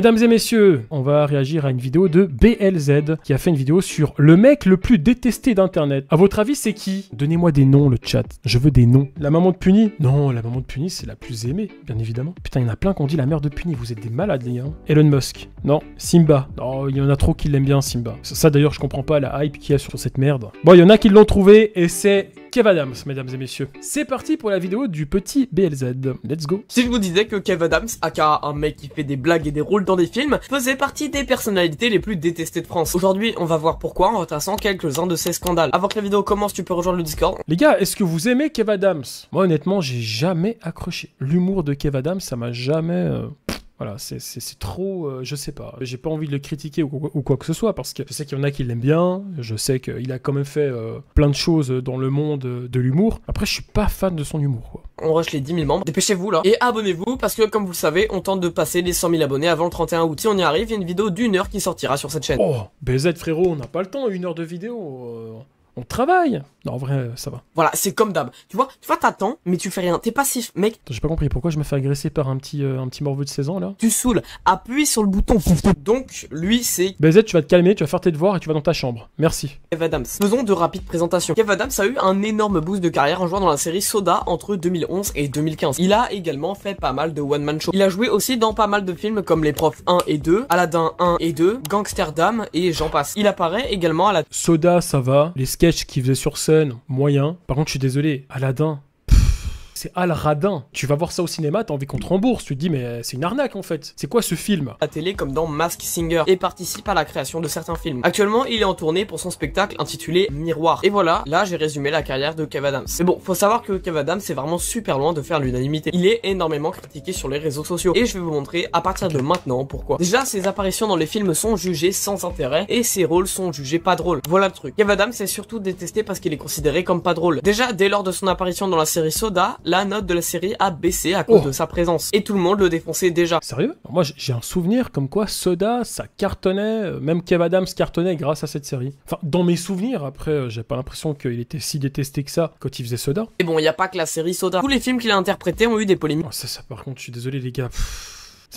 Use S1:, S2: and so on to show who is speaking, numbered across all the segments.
S1: Mesdames et messieurs, on va réagir à une vidéo de BLZ qui a fait une vidéo sur le mec le plus détesté d'internet. À votre avis, c'est qui? Donnez-moi des noms, le chat. Je veux des noms. La maman de Puni? Non, la maman de Puni, c'est la plus aimée, bien évidemment. Putain, il y en a plein qui ont dit la mère de Puni. Vous êtes des malades, les gars. Elon Musk? Non. Simba? Non, il y en a trop qui l'aiment bien, Simba. Ça, d'ailleurs, je comprends pas la hype qu'il y a sur cette merde. Bon, il y en a qui l'ont trouvé et c'est Kev Adams, mesdames et messieurs. C'est parti pour la vidéo du petit BLZ. Let's go.
S2: Si je vous disais que Kev Adams, aka un mec qui fait des blagues et des rôles dans des films, faisait partie des personnalités les plus détestées de France. Aujourd'hui, on va voir pourquoi en retraçant quelques-uns de ces scandales. Avant que la vidéo commence, tu peux rejoindre le Discord.
S1: Les gars, est-ce que vous aimez Kev Adams? Moi, honnêtement, j'ai jamais accroché. L'humour de Kev Adams, ça m'a jamais... Voilà, c'est trop, je sais pas, j'ai pas envie de le critiquer ou quoi que ce soit, parce que je sais qu'il y en a qui l'aiment bien, je sais qu'il a quand même fait plein de choses dans le monde de l'humour. Après, je suis pas fan de son humour, quoi.
S2: On rush les 10 000 membres, dépêchez-vous là, et abonnez-vous, parce que comme vous le savez, on tente de passer les 100 000 abonnés avant le 31 août. Si on y arrive, il y a une vidéo d'1 heure qui sortira sur cette chaîne.
S1: Oh, BZ frérot, on n'a pas le temps, 1 heure de vidéo, on travaille. Non, en vrai, ça va.
S2: Voilà, c'est comme d'hab. Tu vois, t'attends, mais tu fais rien. T'es passif, mec.
S1: J'ai pas compris, pourquoi je me fais agresser par un petit morveux de 16 ans, là?
S2: Tu saoules. Appuie sur le bouton. Donc, lui, c'est
S1: BZ, tu vas te calmer, tu vas faire tes devoirs et tu vas dans ta chambre. Merci.
S2: Kev Adams. Faisons de rapides présentations. Kev Adams a eu un énorme boost de carrière en jouant dans la série Soda entre 2011 et 2015. Il a également fait pas mal de one-man show. Il a joué aussi dans pas mal de films comme Les Profs 1 et 2, Aladdin 1 et 2, Gangsterdam et j'en passe. Il apparaît également à la...
S1: Soda, ça va. Les sketchs qu'il faisait sur scène, moyen. Par contre, je suis désolé, Aladdin, c'est Al Radin. Tu vas voir ça au cinéma, t'as envie qu'on te rembourse. Tu te dis, mais c'est une arnaque en fait. C'est quoi ce film?
S2: La télé comme dans Mask Singer et participe à la création de certains films. Actuellement, il est en tournée pour son spectacle intitulé Miroir. Et voilà, là j'ai résumé la carrière de Kev Adams. Mais bon, faut savoir que Kev Adams c'est vraiment super loin de faire l'unanimité. Il est énormément critiqué sur les réseaux sociaux. Et je vais vous montrer à partir de maintenant pourquoi. Déjà, ses apparitions dans les films sont jugées sans intérêt et ses rôles sont jugés pas drôles. Voilà le truc. Kev Adams est surtout détesté parce qu'il est considéré comme pas drôle. Déjà, dès lors de son apparition dans la série Soda, la note de la série a baissé à cause de sa présence. Et tout le monde le défonçait déjà.
S1: Sérieux? Moi j'ai un souvenir comme quoi Soda ça cartonnait, même Kev Adams cartonnait grâce à cette série. Enfin dans mes souvenirs, après j'ai pas l'impression qu'il était si détesté que ça quand il faisait Soda.
S2: Et bon, il y a pas que la série Soda. Tous les films qu'il a interprétés ont eu des polémiques.
S1: Oh, ça par contre je suis désolé les gars.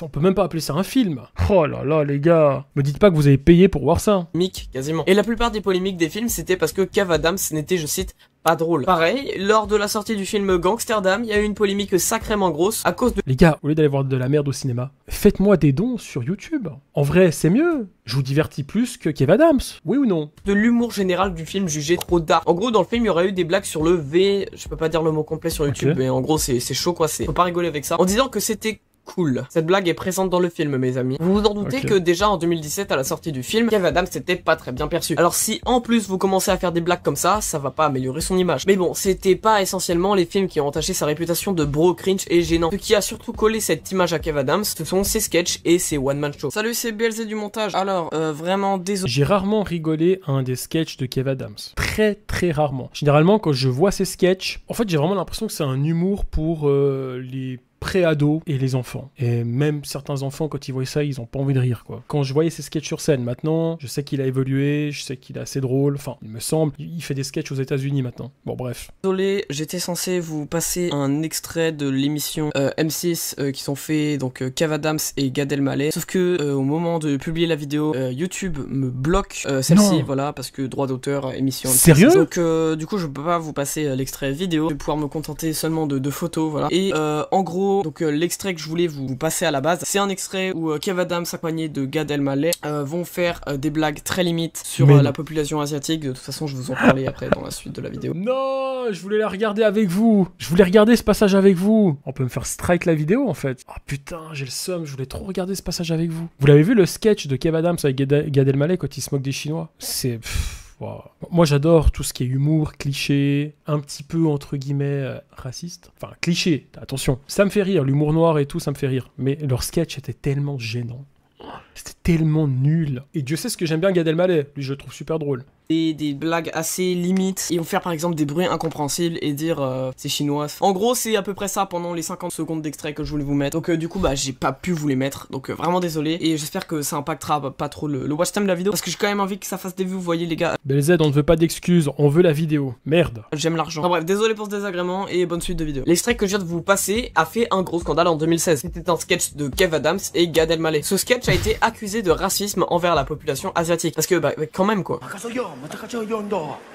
S1: On peut même pas appeler ça un film. Oh là là les gars, me dites pas que vous avez payé pour voir ça.
S2: Mick, quasiment. Et la plupart des polémiques des films c'était parce que Kev Adams n'était, je cite, pas drôle. Pareil, lors de la sortie du film Gangsterdam, il y a eu une polémique sacrément grosse à cause de...
S1: Les gars, au lieu d'aller voir de la merde au cinéma, faites-moi des dons sur YouTube. En vrai, c'est mieux. Je vous divertis plus que Kev Adams. Oui ou non?
S2: De l'humour général du film jugé trop dark. En gros, dans le film, il y aurait eu des blagues sur le V... Je peux pas dire le mot complet sur YouTube, mais en gros, c'est chaud quoi. Faut pas rigoler avec ça. En disant que c'était... cool. Cette blague est présente dans le film, mes amis. Vous vous en doutez que déjà en 2017, à la sortie du film, Kev Adams c'était pas très bien perçu. Alors si en plus vous commencez à faire des blagues comme ça va pas améliorer son image. Mais bon, c'était pas essentiellement les films qui ont entaché sa réputation de bro cringe et gênant. Ce qui a surtout collé cette image à Kev Adams, ce sont ses sketchs et ses one-man shows. Salut, c'est BLZ du montage. Alors, vraiment désolé.
S1: J'ai rarement rigolé à un des sketchs de Kev Adams. Très rarement. Généralement, quand je vois ces sketchs, en fait, j'ai vraiment l'impression que c'est un humour pour les pré-ados et les enfants. Et même certains enfants, quand ils voient ça, ils ont pas envie de rire, quoi. Quand je voyais ses sketchs sur scène, maintenant, je sais qu'il a évolué, je sais qu'il est assez drôle, enfin, il me semble, il fait des sketchs aux États-Unis maintenant. Bon, bref.
S2: Désolé, j'étais censé vous passer un extrait de l'émission M6 qui sont faits, donc Kev Adams et Gad Elmaleh. Sauf que au moment de publier la vidéo, YouTube me bloque celle-ci, voilà, parce que droit d'auteur, émission M6.
S1: Sérieux?
S2: Donc du coup, je peux pas vous passer l'extrait vidéo, je vais pouvoir me contenter seulement de photos, voilà. Et en gros, donc l'extrait que je voulais vous passer à la base, c'est un extrait où Kev Adams accompagné de Gad Elmaleh vont faire des blagues très limites sur la population asiatique. De toute façon, je vous en parlais après dans la suite de la vidéo.
S1: Non, je voulais la regarder avec vous. Je voulais regarder ce passage avec vous. On peut me faire strike la vidéo en fait. Oh putain, j'ai le seum, je voulais trop regarder ce passage avec vous. Vous l'avez vu le sketch de Kev Adams avec Gad Elmaleh quand il se moque des Chinois? C'est... Wow. Moi j'adore tout ce qui est humour, cliché, un petit peu entre guillemets raciste. Enfin cliché, attention. Ça me fait rire, l'humour noir et tout, ça me fait rire. Mais leur sketch était tellement gênant. C'était tellement nul. Et Dieu sait ce que j'aime bien Gad Elmaleh, lui je le trouve super drôle.
S2: des blagues assez limites. Ils vont faire par exemple des bruits incompréhensibles et dire c'est chinois. En gros, c'est à peu près ça pendant les 50 secondes d'extrait que je voulais vous mettre. Donc du coup, bah j'ai pas pu vous les mettre. Donc vraiment désolé. Et j'espère que ça impactera pas trop le watch time de la vidéo. Parce que j'ai quand même envie que ça fasse des vues, vous voyez les gars.
S1: BLZ, on ne veut pas d'excuses, on veut la vidéo. Merde.
S2: J'aime l'argent. Enfin bref, désolé pour ce désagrément et bonne suite de vidéo. L'extrait que je viens de vous passer a fait un gros scandale en 2016. C'était un sketch de Kev Adams et Gad Elmaleh. Ce sketch a été accusé de racisme envers la population asiatique. Parce que bah quand même quoi.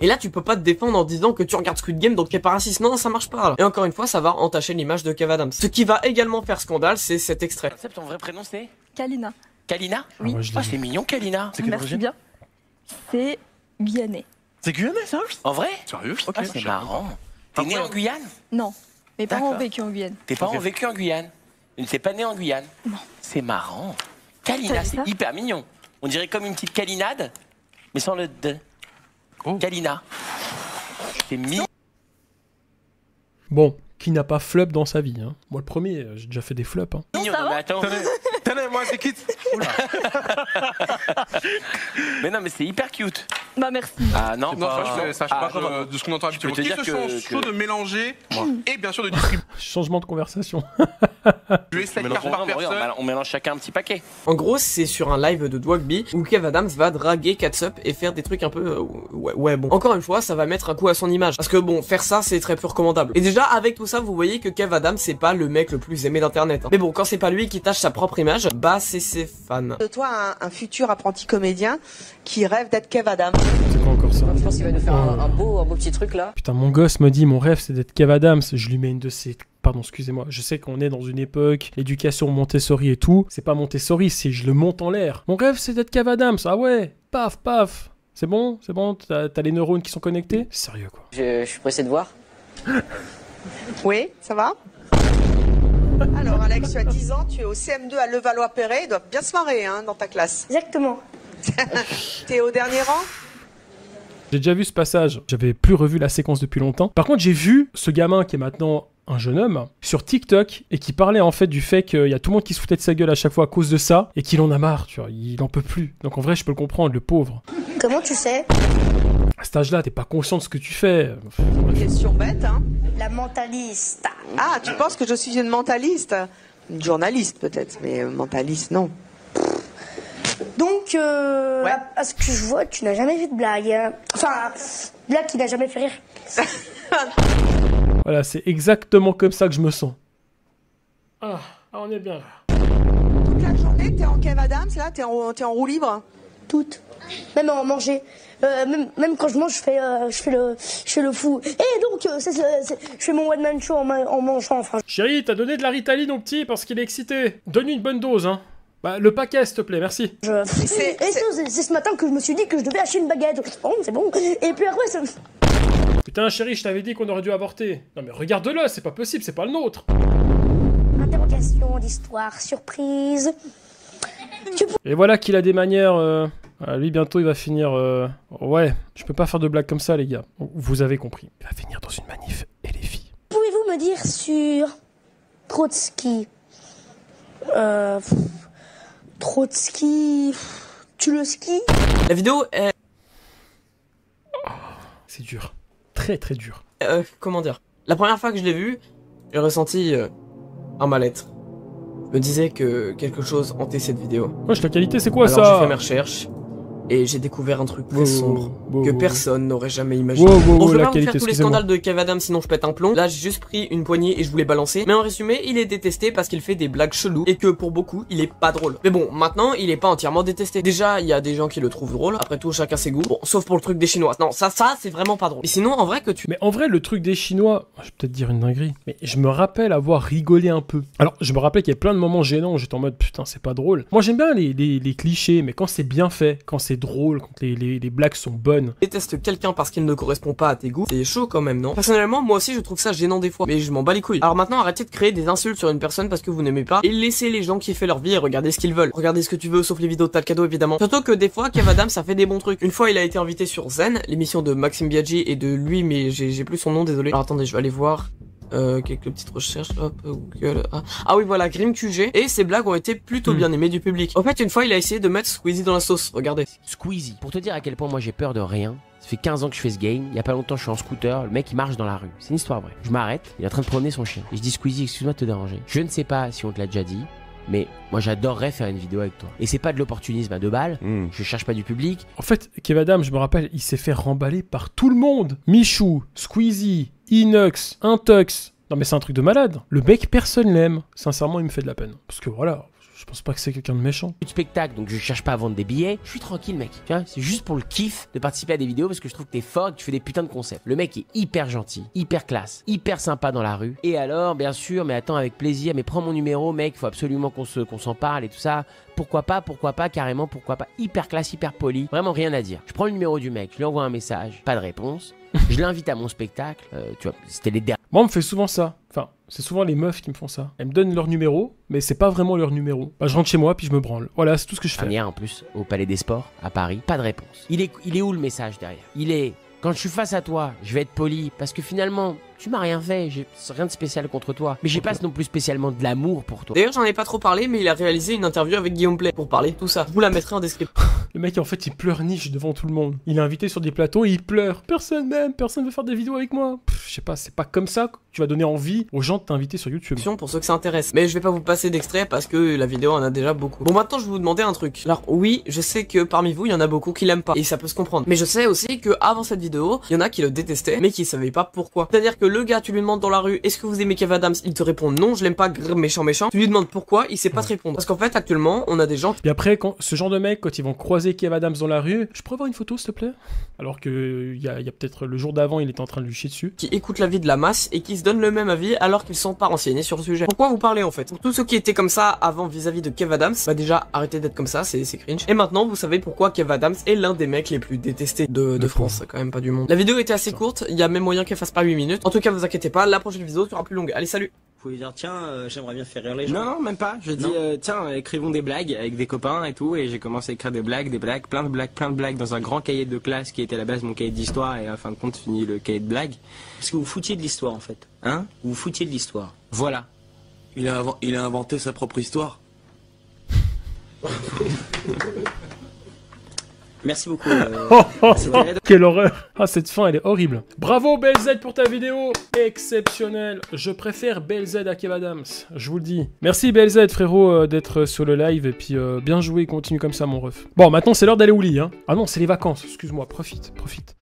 S2: Et là tu peux pas te défendre en disant que tu regardes Squid Game donc t'es pas raciste. Non, ça marche pas là. Et encore une fois, ça va entacher l'image de Kev Adams. Ce qui va également faire scandale, c'est cet extrait.
S3: Ton vrai prénom c'est
S4: Kalina.
S3: Kalina?
S4: Oui.
S3: C'est mignon Kalina.
S4: C'est Merci bien. C'est guyanais.
S3: C'est guyanais ça? En vrai?
S5: Sérieux?
S3: Ok, c'est marrant. T'es né en Guyane?
S4: Non. Mes parents ont vécu en Guyane.
S3: Tes parents ont vécu en Guyane? T'es pas né en Guyane?
S4: Non.
S3: C'est marrant. Kalina, c'est hyper mignon. On dirait comme une petite calinade, mais sans le de. Oh. Kalina. C'est mignon.
S1: Bon, qui n'a pas flop dans sa vie, hein. Moi le premier, j'ai déjà fait des flops, hein.
S3: Mignon, non, mais attends.
S5: Tenez, moi c'est quitte.
S3: Mais non, mais c'est hyper cute.
S4: Bah merci.
S3: Ah non,
S5: Non, ça change pas de ce qu'on entend habituellement. Qui se sont chauds de mélanger et bien sûr de distribuer
S1: Changement de conversation.
S5: cette carte par personne.
S3: On mélange chacun un petit paquet.
S2: En gros, c'est sur un live de Dwagby où Kev Adams va draguer Catsup et faire des trucs un peu ouais bon. Encore une fois, ça va mettre un coup à son image parce que bon, faire ça c'est très peu recommandable. Et déjà avec tout ça, vous voyez que Kev Adams c'est pas le mec le plus aimé d'internet. Hein. Mais bon, quand c'est pas lui qui tâche sa propre image, bah c'est ses fans.
S6: De toi un futur apprenti comédien qui rêve d'être Kev Adams.
S1: C'est quoi encore ça?
S7: Je pense qu'il va nous faire un beau petit truc là.
S1: Putain, mon gosse me dit mon rêve c'est d'être Kev Adams. Je lui mets une de ces... Pardon, excusez-moi. Je sais qu'on est dans une époque, l'éducation Montessori et tout. C'est pas Montessori, c'est je le monte en l'air. Mon rêve c'est d'être Kev Adams. Ah ouais, paf, paf. C'est bon? C'est bon? T'as les neurones qui sont connectés? Sérieux quoi.
S7: Je suis pressé de voir.
S6: Oui, ça va? Alors Alex, tu as 10 ans, tu es au CM2 à Levallois-Perret. Il doit bien se marrer hein, dans ta classe.
S8: Exactement.
S6: T'es au dernier rang?
S1: J'ai déjà vu ce passage. J'avais plus revu la séquence depuis longtemps. Par contre, j'ai vu ce gamin qui est maintenant un jeune homme sur TikTok et qui parlait en fait du fait qu'il y a tout le monde qui se foutait de sa gueule à chaque fois à cause de ça et qu'il en a marre, tu vois, il en peut plus. Donc en vrai, je peux le comprendre, le pauvre.
S8: Comment tu sais?
S1: À cet âge-là, t'es pas conscient de ce que tu fais.
S6: Question bête, hein?
S8: La mentaliste.
S6: Ah, tu penses que je suis une mentaliste? Une journaliste peut-être, mais mentaliste non.
S8: Donc,
S6: Ouais.
S8: à ce que je vois, tu n'as jamais fait de blague. Hein. Enfin, blague qui n'a jamais fait rire.
S1: Voilà, c'est exactement comme ça que je me sens. Ah, on est bien là.
S6: Toute la journée, t'es en Kev Adams, là? T'es en roue libre?
S8: Toutes. Même en manger. Même quand je mange, je fais le fou. Et donc, je fais mon one-man show en mangeant. Enfin.
S1: Chérie, t'as donné de la Ritaline au petit parce qu'il est excité. Donne-lui une bonne dose, hein. Bah, le paquet, s'il te plaît, merci.
S8: C'est ce matin que je me suis dit que je devais acheter une baguette. Oh, c'est bon. Et puis après,
S1: Putain, chérie, je t'avais dit qu'on aurait dû avorter. Non mais regarde-le, c'est pas possible, c'est pas le nôtre.
S8: Interrogation, d'histoire, surprise.
S1: Et voilà qu'il a des manières... lui, bientôt, il va finir... Ouais, je peux pas faire de blagues comme ça, les gars. Vous avez compris. Il va finir dans une manif, et les filles.
S8: Pouvez-vous me dire sur Trotsky Trotsky... Tu le skis?
S2: La vidéo est...
S1: C'est dur. Très très dur.
S2: comment dire? La première fois que je l'ai vu, j'ai ressenti un mal-être. Je me disais que quelque chose hantait cette vidéo.
S1: Wesh, la qualité, c'est quoi
S2: Alors
S1: ça?
S2: j'ai fait mes recherches et j'ai découvert un truc très sombre que personne n'aurait jamais imaginé.
S1: Bon,
S2: je vais
S1: la
S2: pas vous
S1: qualité,
S2: faire tous les
S1: excusez-moi.
S2: scandales de Kev Adams sinon je pète un plomb. Là j'ai juste pris une poignée et je voulais balancer. Mais en résumé, il est détesté parce qu'il fait des blagues cheloues et que pour beaucoup, il est pas drôle. Mais bon, maintenant, il est pas entièrement détesté. Déjà, il y a des gens qui le trouvent drôle. Après tout, chacun ses goûts. Bon, sauf pour le truc des Chinois. Non, ça c'est vraiment pas drôle. Mais sinon, en vrai que tu...
S1: Mais en vrai, le truc des Chinois, je vais peut-être dire une dinguerie, mais je me rappelle avoir rigolé un peu. Alors, je me rappelle qu'il y a plein de moments gênants où j'étais en mode putain, c'est pas drôle. Moi, j'aime bien les clichés, mais quand c'est bien fait, quand c'est drôle, quand les blagues sont bonnes.
S2: détestes quelqu'un parce qu'il ne correspond pas à tes goûts, c'est chaud quand même, non? Personnellement, moi aussi je trouve ça gênant des fois, mais je m'en bats les couilles. Alors maintenant, arrêtez de créer des insultes sur une personne parce que vous n'aimez pas, et laissez les gens kiffer leur vie et regarder ce qu'ils veulent. Regardez ce que tu veux, sauf les vidéos de tas de cadeaux évidemment. Surtout que des fois, Kev Adams ça fait des bons trucs. Une fois, il a été invité sur Zen, l'émission de Maxime Biaggi et de lui, mais j'ai plus son nom, désolé. Alors attendez, je vais aller voir. Quelques petites recherches, hop, Google, ah oui voilà, Grim QG, et ses blagues ont été plutôt bien aimées du public. En fait, une fois, il a essayé de mettre Squeezie dans la sauce, regardez.
S3: Squeezie. Pour te dire à quel point moi j'ai peur de rien,
S9: Ça fait 15 ans que je fais ce game. Il y a pas longtemps, je suis en scooter. Le mec, il marche dans la rue. C'est une histoire vraie. Je m'arrête. Il est en train de promener son chien. Et je dis, Squeezie, excuse-moi de te déranger. Je ne sais pas si on te l'a déjà dit, mais moi j'adorerais faire une vidéo avec toi. Et c'est pas de l'opportunisme à 2 balles, je cherche pas du public.
S1: En fait, Kev Adams, je me rappelle, il s'est fait remballer par tout le monde. Michou, Squeezie, Inox, Intux. Non mais c'est un truc de malade. Le mec, personne l'aime. Sincèrement, il me fait de la peine. Parce que voilà, je pense pas que c'est quelqu'un de méchant.
S9: De spectacle, donc je cherche pas à vendre des billets. Je suis tranquille, mec. Tu vois, c'est juste pour le kiff de participer à des vidéos parce que je trouve que t'es fort et que tu fais des putains de concepts. Le mec est hyper gentil, hyper classe, hyper sympa dans la rue. Et alors, bien sûr, mais attends, avec plaisir, mais prends mon numéro, mec, faut absolument qu'on s'en parle et tout ça. Pourquoi pas, carrément, pourquoi pas. Hyper classe, hyper poli. Vraiment rien à dire. Je prends le numéro du mec, je lui envoie un message, pas de réponse. Je l'invite à mon spectacle. Tu vois, c'était les derniers.
S1: Moi, on me fait souvent ça. Enfin, c'est souvent les meufs qui me font ça. Elles me donnent leur numéro, mais c'est pas vraiment leur numéro. Bah, je rentre chez moi, puis je me branle. Voilà, c'est tout ce que je fais.
S9: En plus, au Palais des Sports, à Paris, pas de réponse. Il est où le message derrière? Il est... Quand je suis face à toi, je vais être poli, parce que finalement, tu m'as rien fait, j'ai rien de spécial contre toi. Mais j'ai pas non plus spécialement de l'amour pour toi.
S2: D'ailleurs, j'en ai pas trop parlé, mais il a réalisé une interview avec Guillaume Play pour parler de tout ça. Je vous la mettrai en description.
S1: Le mec, en fait, il pleurniche devant tout le monde. Il est invité sur des plateaux et il pleure. Personne m'aime, personne veut faire des vidéos avec moi. Je sais pas, c'est pas comme ça que tu vas donner envie aux gens de t'inviter sur YouTube.
S2: Pour ceux que ça intéresse. Mais je vais pas vous passer d'extrait parce que la vidéo en a déjà beaucoup. Bon, maintenant, je vais vous demander un truc. Alors, oui, je sais que parmi vous, il y en a beaucoup qui l'aiment pas. Et ça peut se comprendre. Mais je sais aussi que avant cette vidéo, il y en a qui le détestaient, mais qui savaient pas pourquoi. C'est-à-dire que le gars, tu lui demandes dans la rue, est-ce que vous aimez Kev Adams? Il te répond non, je l'aime pas, méchant. Tu lui demandes pourquoi, il sait pas te répondre. Parce qu'en fait, actuellement, on a des gens.
S1: Et après, ce genre de mec, quand ils vont croiser Kev Adams dans la rue, je pourrais avoir une photo, s'il te plaît? Alors que il y a peut-être le jour d'avant, il était en train de lui chier dessus.
S2: Qui écoutent l'avis de la masse et qui se donnent le même avis alors qu'ils sont pas renseignés sur le sujet. Pourquoi vous parlez en fait? Pour tous ceux qui étaient comme ça avant vis-à-vis de Kev Adams, bah déjà arrêtez d'être comme ça, c'est cringe. Et maintenant vous savez pourquoi Kev Adams est l'un des mecs les plus détestés de France, quand même pas du monde. La vidéo était assez courte, il y a même moyen qu'elle fasse pas 8 minutes. En tout cas vous inquiétez pas, la prochaine vidéo sera plus longue. Allez salut!
S10: Vous pouvez dire tiens j'aimerais bien faire rire les gens.
S11: Non même pas, je dis tiens écrivons des blagues avec des copains et tout et j'ai commencé à écrire des blagues, plein de blagues dans un grand cahier de classe qui était à la base mon cahier d'histoire et à fin de compte fini le cahier de blagues.
S10: Parce que vous foutiez de l'histoire en fait.
S11: Hein?
S10: Vous vous foutiez de l'histoire.
S11: Voilà.
S12: Il a inventé sa propre histoire.
S10: Merci beaucoup.
S1: Quelle horreur! Ah, cette fin, elle est horrible. Bravo, BLZ, pour ta vidéo! Exceptionnel! Je préfère BLZ à Kev Adams, je vous le dis. Merci, BLZ, frérot, d'être sur le live, et puis bien joué, continue comme ça, mon ref. Bon, maintenant, c'est l'heure d'aller au lit, hein. Ah non, c'est les vacances, excuse-moi, profite.